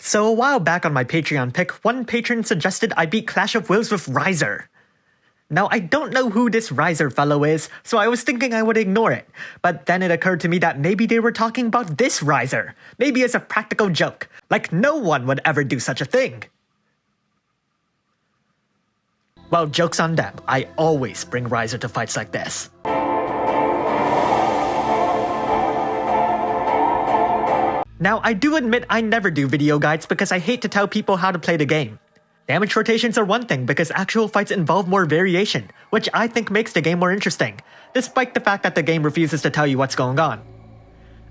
So a while back on my Patreon pick, one patron suggested I beat Clash of Wills with Rizer. Now I don't know who this Rizer fellow is, so I was thinking I would ignore it. But then it occurred to me that maybe they were talking about this Rizer. Maybe as a practical joke. Like no one would ever do such a thing. Well, joke's on them. I always bring Rizer to fights like this. Now, I do admit I never do video guides because I hate to tell people how to play the game. Damage rotations are one thing because actual fights involve more variation, which I think makes the game more interesting, despite the fact that the game refuses to tell you what's going on.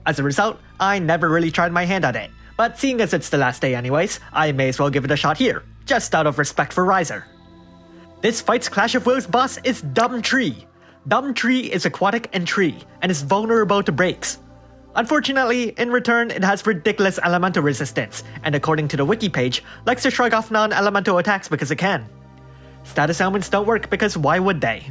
As a result, I never really tried my hand at it, but seeing as it's the last day anyways, I may as well give it a shot here, just out of respect for Rizer. This fight's Clash of Wills boss is Dumb Tree. Dumb Tree is aquatic and tree, and is vulnerable to breaks. Unfortunately, in return, it has ridiculous elemental resistance, and according to the wiki page, likes to shrug off non-elemental attacks because it can. Status ailments don't work because why would they?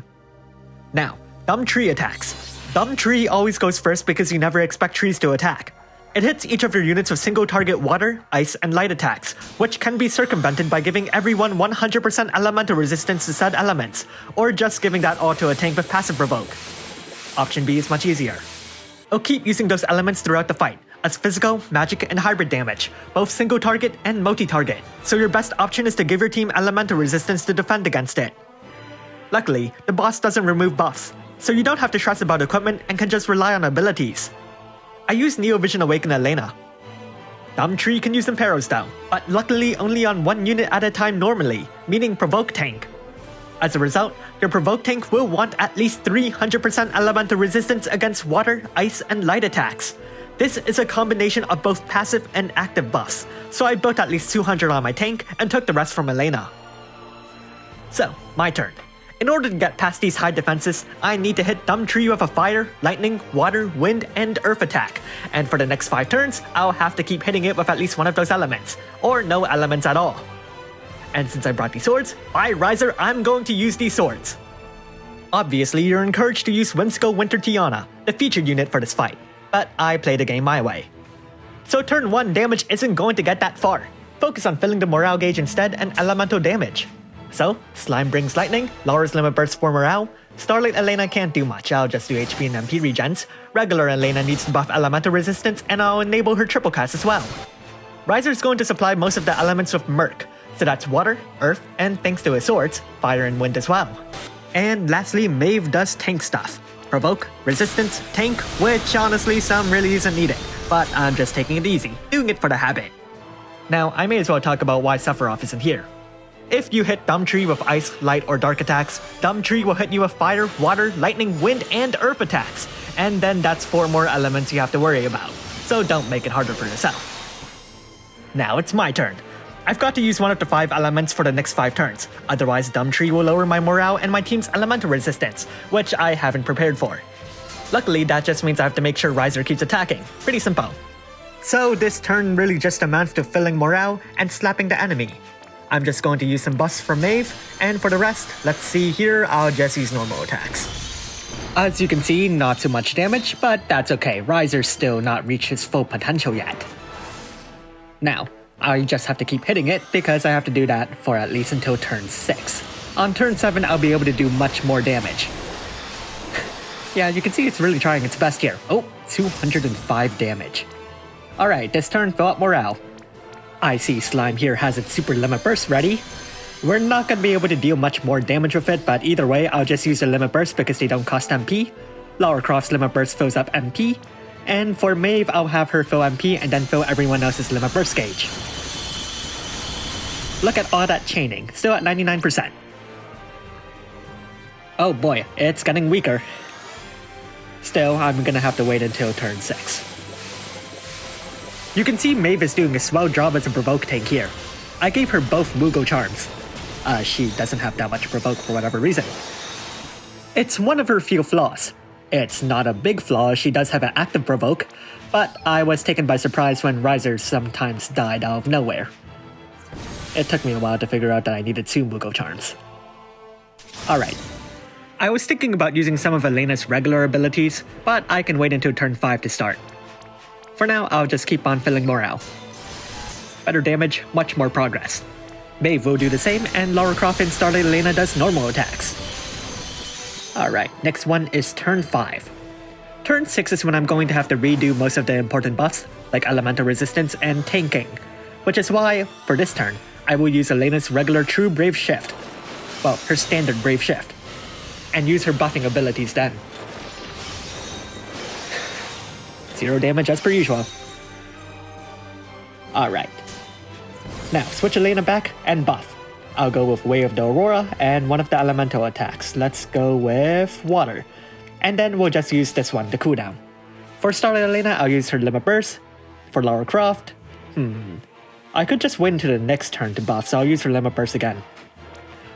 Now, Dumb Tree attacks. Dumb Tree always goes first because you never expect trees to attack. It hits each of your units with single target water, ice, and light attacks, which can be circumvented by giving everyone 100% elemental resistance to said elements, or just giving that all to a tank with passive provoke. Option B is much easier. It'll keep using those elements throughout the fight, as physical, magic, and hybrid damage, both single target and multi-target, so your best option is to give your team elemental resistance to defend against it. Luckily, the boss doesn't remove buffs, so you don't have to stress about equipment and can just rely on abilities. I use Neovision Awaken Elena. Dumb Tree can use Imperos though, but luckily only on one unit at a time normally, meaning Provoke Tank. As a result, your Provoke Tank will want at least 300% elemental resistance against water, ice, and light attacks. This is a combination of both passive and active buffs, so I built at least 200 on my tank and took the rest from Elena. So, my turn. In order to get past these high defenses, I need to hit Dumb Tree with a fire, lightning, water, wind, and earth attack, and for the next 5 turns, I'll have to keep hitting it with at least one of those elements, or no elements at all. And since I brought these swords, by Rizer, I'm going to use these swords. Obviously, you're encouraged to use Windskull Winter Tiana, the featured unit for this fight, but I play the game my way. So turn 1 damage isn't going to get that far. Focus on filling the morale gauge instead and elemental damage. So, Slime brings lightning, lowers limit burst for morale, Starlight Elena can't do much, I'll just do HP and MP regens, regular Elena needs to buff elemental resistance and I'll enable her triple cast as well. Rizer's going to supply most of the elements with Merc, so that's water, earth, and thanks to his swords, fire and wind as well. And lastly, Maeve does tank stuff. Provoke, resistance, tank, which honestly some really isn't needed, but I'm just taking it easy, doing it for the habit. Now, I may as well talk about why Sephiroth isn't here. If you hit Dumb Tree with ice, light, or dark attacks, Dumb Tree will hit you with fire, water, lightning, wind, and earth attacks, and then that's 4 more elements you have to worry about, so don't make it harder for yourself. Now it's my turn. I've got to use one of the 5 elements for the next 5 turns, otherwise Dumb Tree will lower my morale and my team's elemental resistance, which I haven't prepared for. Luckily, that just means I have to make sure Rizer keeps attacking. Pretty simple. So this turn really just amounts to filling morale and slapping the enemy. I'm just going to use some buffs from Maeve, and for the rest, let's see here, I'll just use normal attacks. As you can see, not too much damage, but that's okay, Rizer's still not reached his full potential yet. Now, I just have to keep hitting it because I have to do that for at least until turn 6. On turn 7, I'll be able to do much more damage. Yeah, you can see it's really trying its best here. Oh, 205 damage. Alright, this turn fill up morale. I see Slime here has its super limit burst ready. We're not going to be able to deal much more damage with it, but either way, I'll just use the limit burst because they don't cost MP. Lara Croft's limit burst fills up MP. And for Maeve, I'll have her fill MP and then fill everyone else's limit burst gauge. Look at all that chaining, still at 99%. Oh boy, it's getting weaker. Still, I'm gonna have to wait until turn 6. You can see Maeve is doing a swell job as a Provoke tank here. I gave her both Mugo charms. She doesn't have that much Provoke for whatever reason. It's one of her few flaws. It's not a big flaw, she does have an active Provoke, but I was taken by surprise when Rizer sometimes died out of nowhere. It took me a while to figure out that I needed 2 Mugo charms. Alright. I was thinking about using some of Elena's regular abilities, but I can wait until turn 5 to start. For now, I'll just keep on filling morale. better damage, much more progress. Maeve will do the same, and Lara Croft and Starlight Elena does normal attacks. Alright, next one is turn 5. Turn 6 is when I'm going to have to redo most of the important buffs, like elemental resistance and tanking, which is why, for this turn, I will use Elena's regular true Brave Shift, well, her standard Brave Shift, and use her buffing abilities then. 0 damage as per usual. Alright. Now, switch Elena back and buff. I'll go with Way of the Aurora and one of the elemental attacks. Let's go with Water. And then we'll just use this one, the cooldown. For Starlight Elena, I'll use her Limit Burst. For Lara Croft, I could just win to the next turn to buff, so I'll use her Limit Burst again.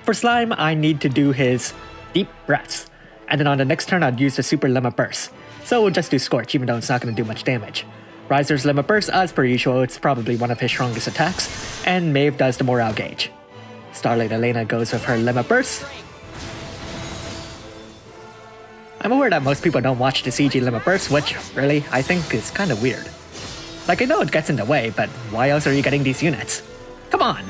For Slime, I need to do his Deep Breaths. And then on the next turn, I'd use the Super Limit Burst. So we'll just do Scorch, even though it's not going to do much damage. Rizer's Limit Burst, as per usual, it's probably one of his strongest attacks, and Maeve does the morale gauge. Starlight Elena goes with her Limit Burst. I'm aware that most people don't watch the CG Limit Burst, which, really, I think is kinda weird. Like, I know it gets in the way, but why else are you getting these units? Come on!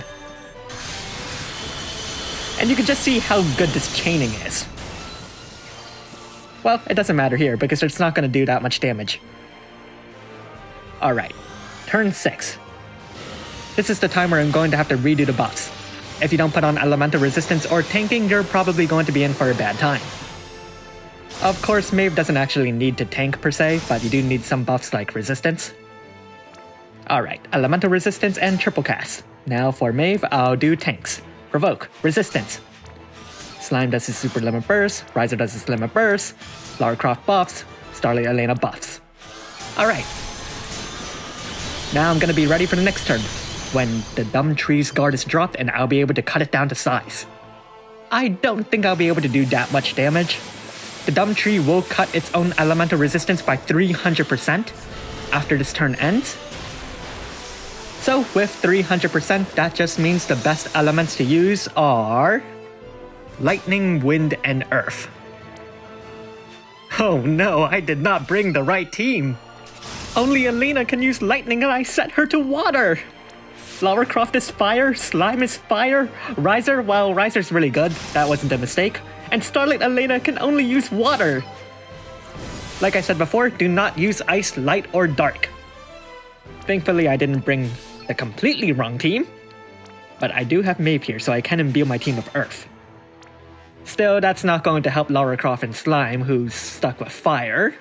And you can just see how good this chaining is. Well, it doesn't matter here, because it's not gonna do that much damage. Alright, turn 6. This is the time where I'm going to have to redo the buffs. If you don't put on elemental resistance or tanking, you're probably going to be in for a bad time. Of course, Maeve doesn't actually need to tank per se, but you do need some buffs like resistance. Alright, elemental resistance and triple cast. Now for Maeve, I'll do tanks. Provoke, resistance. Slime does his super limit burst, Rizer does his limit burst, Lara Croft buffs, Starlight Elena buffs. Alright. Now I'm gonna be ready for the next turn, when the Dumb Tree's guard is dropped and I'll be able to cut it down to size. I don't think I'll be able to do that much damage. The Dumb Tree will cut its own elemental resistance by 300% after this turn ends. So with 300%, that just means the best elements to use are Lightning, Wind, and Earth. Oh no, I did not bring the right team. Only Elena can use lightning and I set her to water. Lara Croft is fire, Slime is fire, Rizer, well, Rizer's really good, that wasn't a mistake, and Starlight Elena can only use water. Like I said before, do not use ice, light, or dark. Thankfully, I didn't bring the completely wrong team, but I do have Maeve here, so I can imbue my team with Earth. Still, that's not going to help Lara Croft and Slime, who's stuck with fire.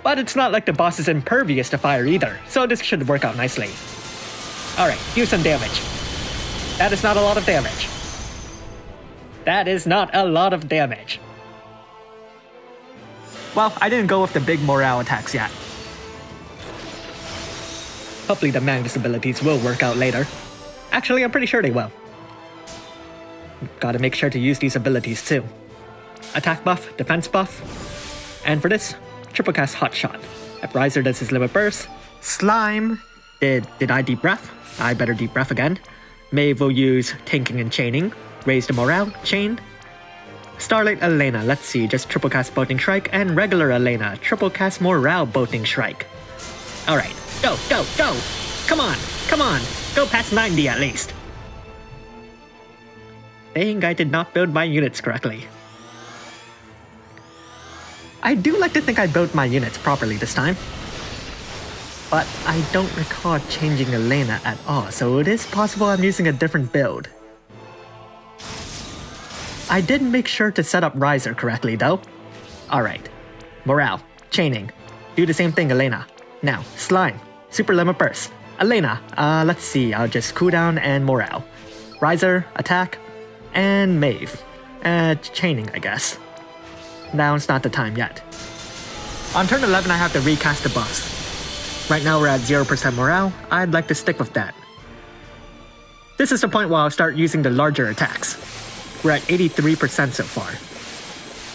But it's not like the boss is impervious to fire either, so this should work out nicely. Alright, do some damage. That is not a lot of damage. That is not a lot of damage. Well, I didn't go with the big morale attacks yet. Hopefully the Magnus abilities will work out later. Actually, I'm pretty sure they will. Gotta make sure to use these abilities too. Attack buff, defense buff. And for this, triple cast Hot Shot. If Rizer does his limit burst. Slime. Did I deep breath? I better deep breath again. Maeve will use tanking and chaining. Raise the morale, chain. Starlight Elena, let's see, just triple cast Bolting Strike, and regular Elena, triple cast morale Bolting Strike. Alright, go, go, go! Come on, go past 90 at least. Dang, I did not build my units correctly. I do like to think I built my units properly this time. But I don't recall changing Elena at all, so it is possible I'm using a different build. I did make sure to set up Rizer correctly though. Alright. Morale. Chaining. Do the same thing, Elena. Now, Slime. Super Limit Burst. Elena. Let's see, I'll just cooldown and morale. Rizer, attack, and Maeve. Chaining, I guess. Now it's not the time yet. On turn 11, I have to recast the buffs. Right now we're at 0% morale, I'd like to stick with that. This is the point where I'll start using the larger attacks. We're at 83% so far.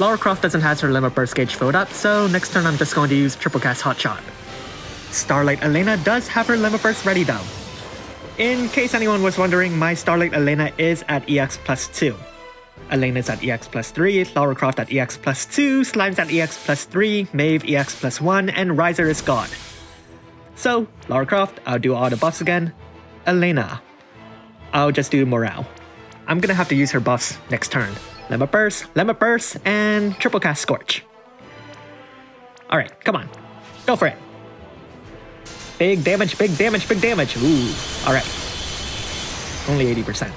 Lara Croft doesn't have her limit burst gauge filled up, so next turn I'm just going to use triple cast Hot Shot. Starlight Elena does have her limit burst ready though. In case anyone was wondering, my Starlight Elena is at EX plus 2. Elena's at EX plus 3, Lara Croft at EX plus 2, Slime's at EX plus 3, Maeve EX plus 1, and Rizer is God. So, Lara Croft, I'll do all the buffs again. Elena, I'll just do morale. I'm gonna have to use her buffs next turn. Lemma Burst, and triple cast Scorch. Alright, come on. Go for it. Big damage. Ooh, alright. Only 80%.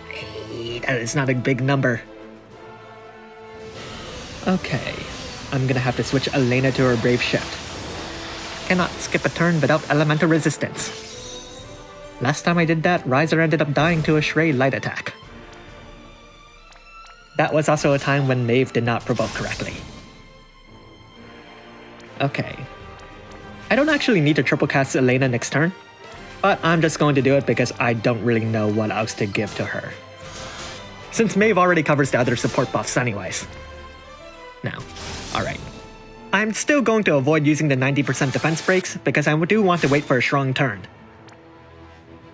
Hey, that is not a big number. Okay, I'm gonna have to switch Elena to her Brave Shift. Cannot skip a turn without elemental resistance. Last time I did that, Rizer ended up dying to a Shrey light attack. That was also a time when Maeve did not provoke correctly. Okay. I don't actually need to triple cast Elena next turn, but I'm just going to do it because I don't really know what else to give to her. Since Maeve already covers the other support buffs anyways. Now, alright. I'm still going to avoid using the 90% defense breaks because I do want to wait for a strong turn.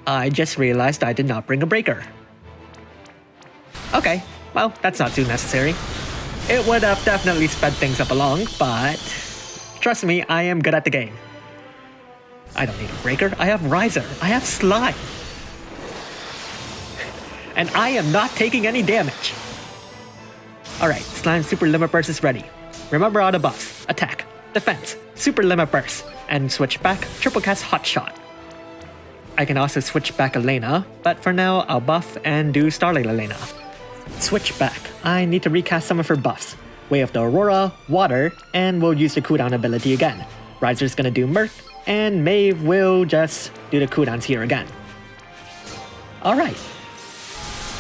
I just realized I did not bring a breaker. Okay, well, that's not too necessary. It would have definitely sped things up along, but trust me, I am good at the game. I don't need a breaker, I have Rizer, I have Slime. And I am not taking any damage. Alright, Slime Super Limit Burst is ready. Remember all the buffs, attack, defense, Super Limit Burst, and switch back, triple cast Hot Shot. I can also switch back Elena, but for now I'll buff and do Starlight Elena. Switch back, I need to recast some of her buffs. Way of the Aurora, Water, and we'll use the cooldown ability again. Rizer's gonna do Mirth, and Maeve will just do the cooldowns here again. Alright.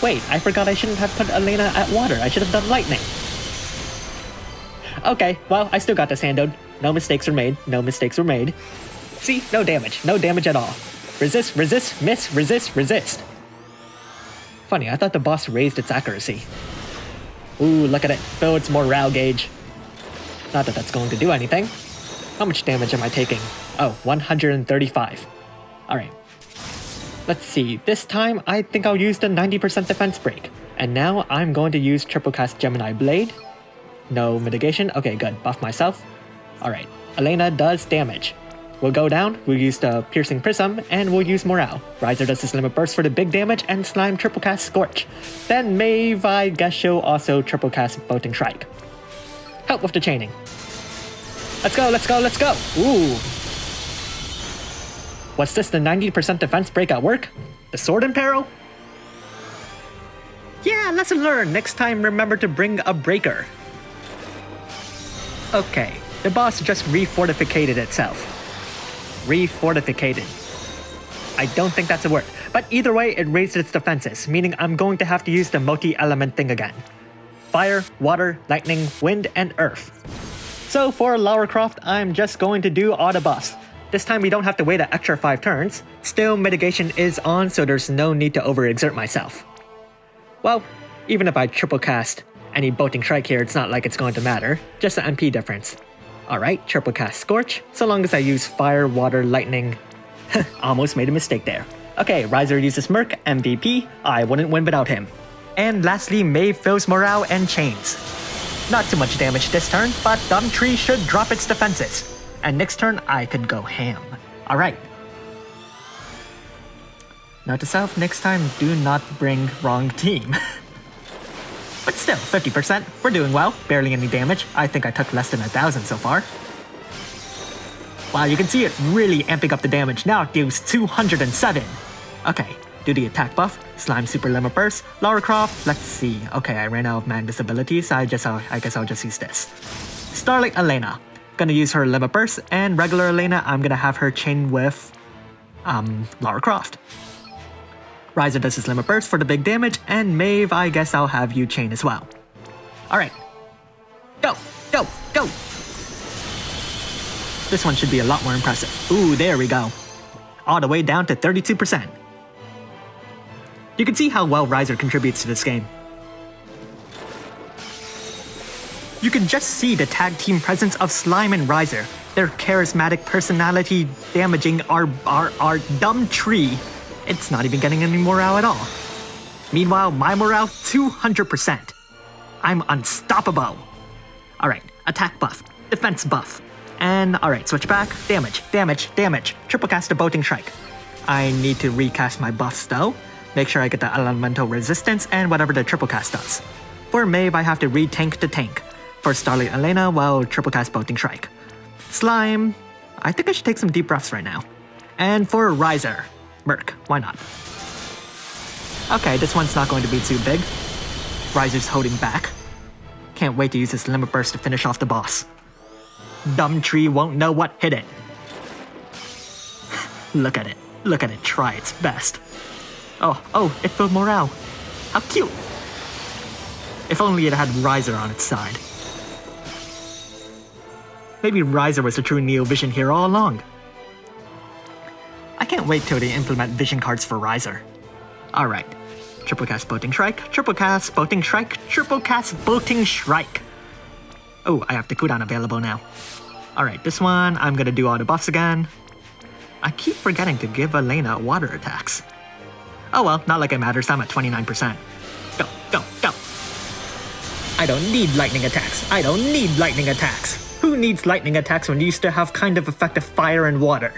Wait, I forgot I shouldn't have put Elena at Water, I should have done Lightning. Okay, well, I still got the Sandode. No mistakes were made. See, no damage at all. Resist, miss, resist. Funny, I thought the boss raised its accuracy. Ooh, look at it, fill its morale gauge. Not that that's going to do anything. How much damage am I taking? Oh, 135. Alright. Let's see, this time I think I'll use the 90% defense break. And now I'm going to use triple cast Gemini Blade. No mitigation, okay good, buff myself. Alright, Elena does damage. We'll go down, we'll use the Piercing Prism, and we'll use Morale. Rizer does his Limit Burst for the big damage, and Slime triple cast Scorch. Then Maeve, I guess she'll also triple cast Bolting Strike. Help with the chaining. Let's go! Ooh. Was this the 90% defense break at work? The Sword in Peril? Yeah, lesson learned. Next time remember to bring a breaker. Okay, the boss just refortificated itself. Refortificated. I don't think that's a word, but either way it raised its defenses, meaning I'm going to have to use the multi-element thing again. Fire, water, lightning, wind, and earth. So for Lara Croft, I'm just going to do all the buffs. This time we don't have to wait an extra 5 turns. Still, mitigation is on, so there's no need to overexert myself. Well, even if I triple cast any Bolting Strike here, it's not like it's going to matter, just the MP difference. Alright, triple cast Scorch, so long as I use Fire, Water, Lightning. Almost made a mistake there. Okay, Rizer uses Merc, MVP, I wouldn't win without him. And lastly, Maeve fills Morale and Chains. Not too much damage this turn, but Dumb Tree should drop its defenses. And next turn, I could go ham. Alright. Note to self, next time, do not bring wrong team. But still, 50%, we're doing well, barely any damage. I think I took less than 1,000 so far. Wow, you can see it really amping up the damage. Now it deals 207. Okay, do the attack buff, Slime Super Limit Burst, Lara Croft, let's see. Okay, I ran out of Magnus abilities, I guess I'll just use this. Starlight Elena, gonna use her Limit Burst, and regular Elena, I'm gonna have her chain with, Lara Croft. Rizer does his Limit Burst for the big damage, and Maeve, I guess I'll have you chain as well. Alright. Go! This one should be a lot more impressive. Ooh, there we go. All the way down to 32%. You can see how well Rizer contributes to this game. You can just see the tag team presence of Slime and Rizer. Their charismatic personality damaging our dumb tree. It's not even getting any morale at all. Meanwhile, my morale, 200%. I'm unstoppable. Alright, attack buff, defense buff. And alright, switch back. Damage, damage, damage. Triple cast the Bolting Strike. I need to recast my buffs though. Make sure I get the elemental resistance and whatever the triple cast does. For Maeve, I have to re-tank the tank. For Starlight Elena, well, triple cast Bolting Strike. Slime, I think I should take some deep breaths right now. And for Rizer, Merc, why not? Okay, this one's not going to be too big. Rizer's holding back. Can't wait to use his Limit Burst to finish off the boss. Dumb tree won't know what hit it. Look at it. Look at it try its best. Oh, it filled morale. How cute. If only it had Rizer on its side. Maybe Rizer was the true Neo Vision here all along. I can't wait till they implement Vision cards for Rizer. Alright. Triple cast Bolting Strike, triple cast Bolting Strike, triple cast Bolting Strike. Oh, I have the cooldown available now. Alright, this one, I'm gonna do all the buffs again. I keep forgetting to give Elena water attacks. Oh well, not like it matters, I'm at 29%. Go, go, go! I don't need lightning attacks. I don't need lightning attacks. Who needs lightning attacks when you still have kind of effective fire and water?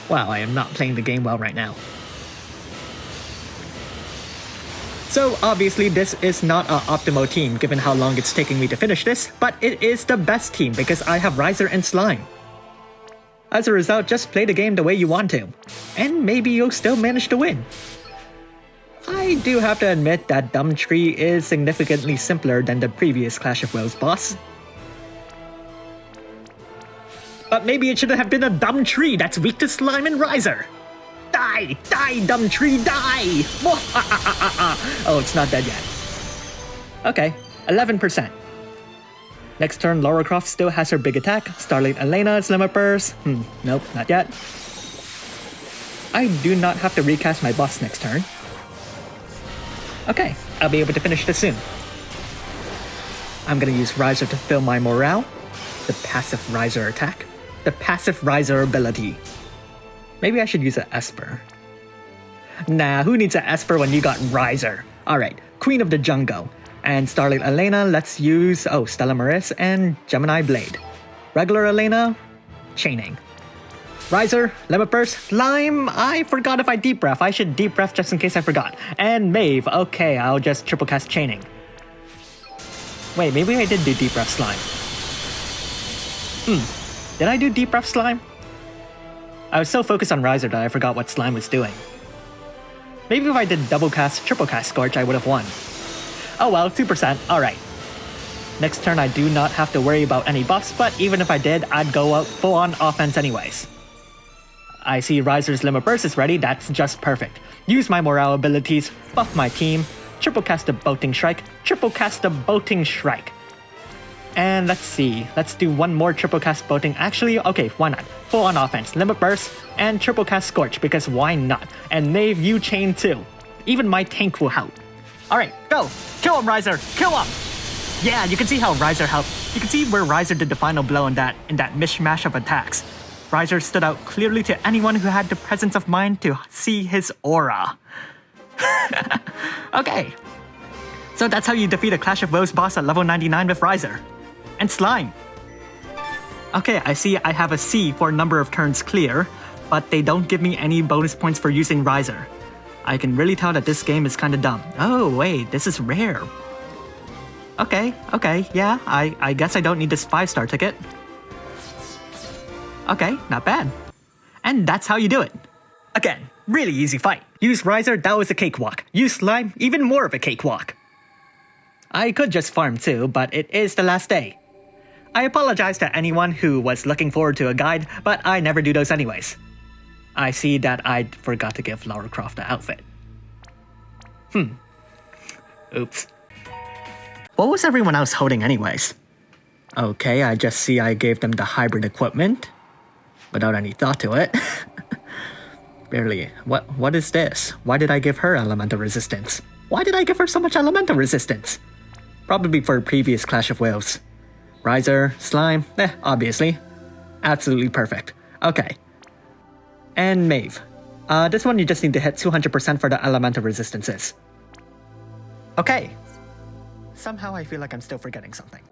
Wow, I am not playing the game well right now. So obviously this is not an optimal team given how long it's taking me to finish this, but it is the best team because I have Rizer and Slime. As a result, just play the game the way you want to, and maybe you'll still manage to win. I do have to admit that Dumb Tree is significantly simpler than the previous Clash of Wills boss. But maybe it should have been a Dumb Tree that's weak to Slime and Rizer. Die! Die, Dumb Tree, die! Oh, it's not dead yet. Okay, 11%. Next turn, Lara Croft still has her big attack. Starlight Elena's Limit Burst. Nope, not yet. I do not have to recast my buffs next turn. Okay, I'll be able to finish this soon. I'm gonna use Rizer to fill my morale. The passive Rizer attack. The passive Rizer ability. Maybe I should use an Esper. Nah, who needs an Esper when you got Rizer? Alright, Queen of the Jungle. And Starlight Elena, let's use, Stella Maris and Gemini Blade. Regular Elena, Chaining. Rizer, Limit Burst, Slime, I forgot if I Deep Breath. I should Deep Breath just in case I forgot. And Maeve, okay, I'll just triple cast Chaining. Wait, maybe I did do Deep Breath Slime. Did I do Deep Breath Slime? I was so focused on Rizer that I forgot what Slime was doing. Maybe if I did double cast, triple cast Scorch, I would have won. Oh well, 2%, alright. Next turn I do not have to worry about any buffs, but even if I did, I'd go out full on offense anyways. I see Rizer's Limit Burst is ready, that's just perfect. Use my morale abilities, buff my team, triple cast a Bolting Strike, triple cast a Bolting Strike. And let's see, let's do one more triple cast Bolting. Actually, okay, why not? Full on offense, Limit Burst, and triple cast Scorch, because why not? And Maeve, you chain too. Even my tank will help. Alright, go! Kill him, Rizer! Kill him! Yeah, you can see how Rizer helped. You can see where Rizer did the final blow in that mishmash of attacks. Rizer stood out clearly to anyone who had the presence of mind to see his aura. Okay. So that's how you defeat a Clash of Wills boss at level 99 with Rizer. And Slime. Okay, I see I have a C for a number of turns clear, but they don't give me any bonus points for using Rizer. I can really tell that this game is kinda dumb. Oh wait, this is rare. Okay, yeah, I guess I don't need this 5-star ticket. Okay, not bad. And that's how you do it. Again, really easy fight. Use Rizer, that was a cakewalk. Use Slime, even more of a cakewalk. I could just farm too, but it is the last day. I apologize to anyone who was looking forward to a guide, but I never do those anyways. I see that I forgot to give Lara Croft the outfit. Oops. What was everyone else holding anyways? Okay, I just see I gave them the hybrid equipment. Without any thought to it. Barely. What is this? Why did I give her elemental resistance? Why did I give her so much elemental resistance? Probably for previous Clash of Wills. Rizer, Slime, obviously. Absolutely perfect. Okay. And Maeve. This one you just need to hit 200% for the elemental resistances. Okay. Somehow I feel like I'm still forgetting something.